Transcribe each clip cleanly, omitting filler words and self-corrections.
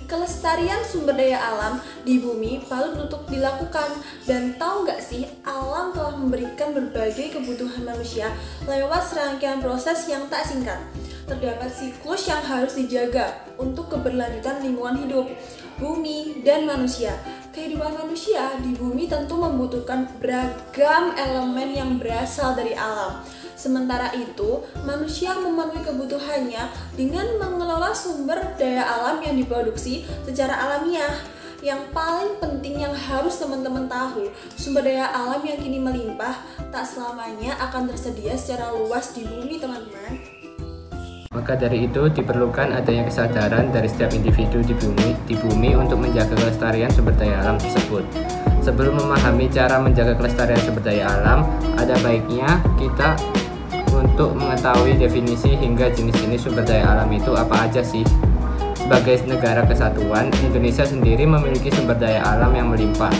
kelestarian sumber daya alam di bumi patut untuk dilakukan. Dan tahu nggak sih, alam telah memberikan berbagai kebutuhan manusia lewat serangkaian proses yang tak singkat. Terdapat siklus yang harus dijaga untuk keberlanjutan lingkungan hidup, bumi, dan manusia. Kehidupan manusia di bumi tentu membutuhkan beragam elemen yang berasal dari alam. Sementara itu, manusia memenuhi kebutuhannya dengan mengelola sumber daya alam yang diproduksi secara alamiah. Yang paling penting yang harus teman-teman tahu, sumber daya alam yang kini melimpah tak selamanya akan tersedia secara luas di bumi, teman-teman. Maka dari itu diperlukan adanya kesadaran dari setiap individu di bumi untuk menjaga kelestarian sumber daya alam tersebut. Sebelum memahami cara menjaga kelestarian sumber daya alam, ada baiknya kita untuk mengetahui definisi hingga jenis-jenis sumber daya alam itu apa aja sih. Sebagai negara kesatuan, Indonesia sendiri memiliki sumber daya alam yang melimpah.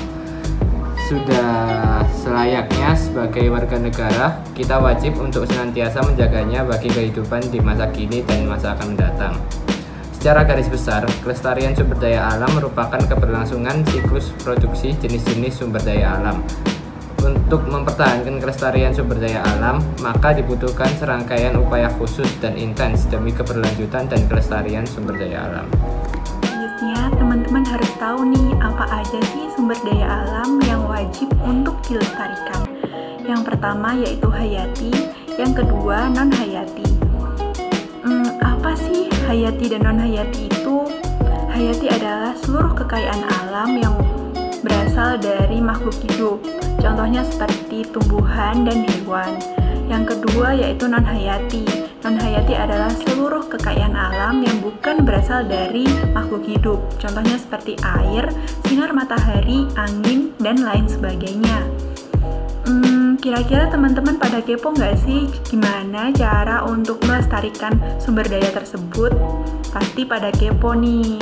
Sudah selayaknya sebagai warga negara, kita wajib untuk senantiasa menjaganya bagi kehidupan di masa kini dan masa akan mendatang. Secara garis besar, kelestarian sumber daya alam merupakan keberlangsungan siklus produksi jenis-jenis sumber daya alam. Untuk mempertahankan kelestarian sumber daya alam, maka dibutuhkan serangkaian upaya khusus dan intens demi keberlanjutan dan kelestarian sumber daya alam. Selanjutnya, teman-teman harus tahu nih, apa aja sih sumber daya alam yang wajib untuk dilestarikan. Yang pertama yaitu hayati, yang kedua non-hayati. Apa sih hayati dan non-hayati itu? Hayati adalah seluruh kekayaan alam yang berasal dari makhluk hidup. Contohnya seperti tumbuhan dan hewan. Yang kedua yaitu non-hayati. Non-hayati adalah seluruh kekayaan alam yang bukan berasal dari makhluk hidup. Contohnya seperti air, sinar matahari, angin, dan lain sebagainya. Kira-kira teman-teman pada kepo nggak sih gimana cara untuk melestarikan sumber daya tersebut? Pasti pada kepo nih.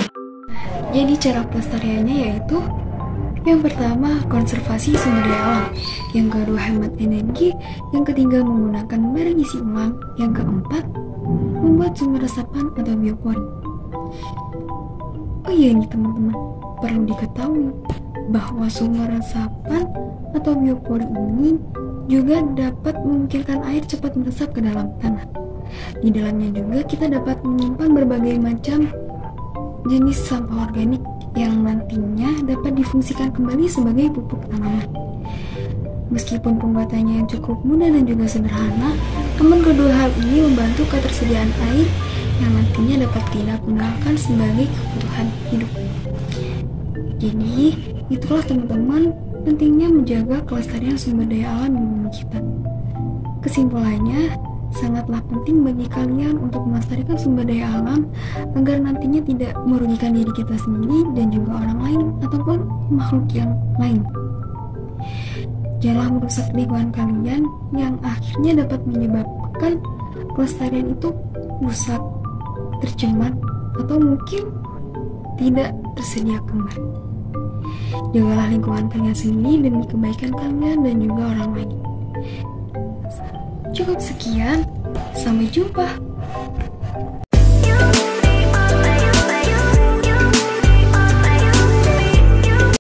Jadi cara pelestariannya yaitu yang pertama, konservasi sumber daya alam. Yang kedua, hemat energi. Yang ketiga, menggunakan barang isi ulang. Yang keempat, membuat sumber resapan atau biopori. Oh iya nih teman-teman, perlu diketahui bahwa sumber resapan atau biopori ini juga dapat memungkinkan air cepat meresap ke dalam tanah. Di dalamnya juga kita dapat menyimpan berbagai macam jenis sampah organik yang nantinya dapat difungsikan kembali sebagai pupuk tanaman. Meskipun pembuatannya yang cukup mudah dan juga sederhana, namun kedua hal ini membantu ketersediaan air yang nantinya dapat digunakan sebagai kebutuhan hidup. Jadi, itulah teman-teman pentingnya menjaga kelestarian sumber daya alam di bumi kita. Kesimpulannya, sangatlah penting bagi kalian untuk melestarikan sumber daya alam agar nantinya tidak merugikan diri kita sendiri dan juga orang lain ataupun makhluk yang lain. Janganlah merusak lingkungan kalian yang akhirnya dapat menyebabkan kelestarian itu rusak, tercemar, atau mungkin tidak tersedia kembali. Jagalah lingkungan kalian sendiri demi kebaikan kalian dan juga orang lain. Cukup sekian, sampai jumpa.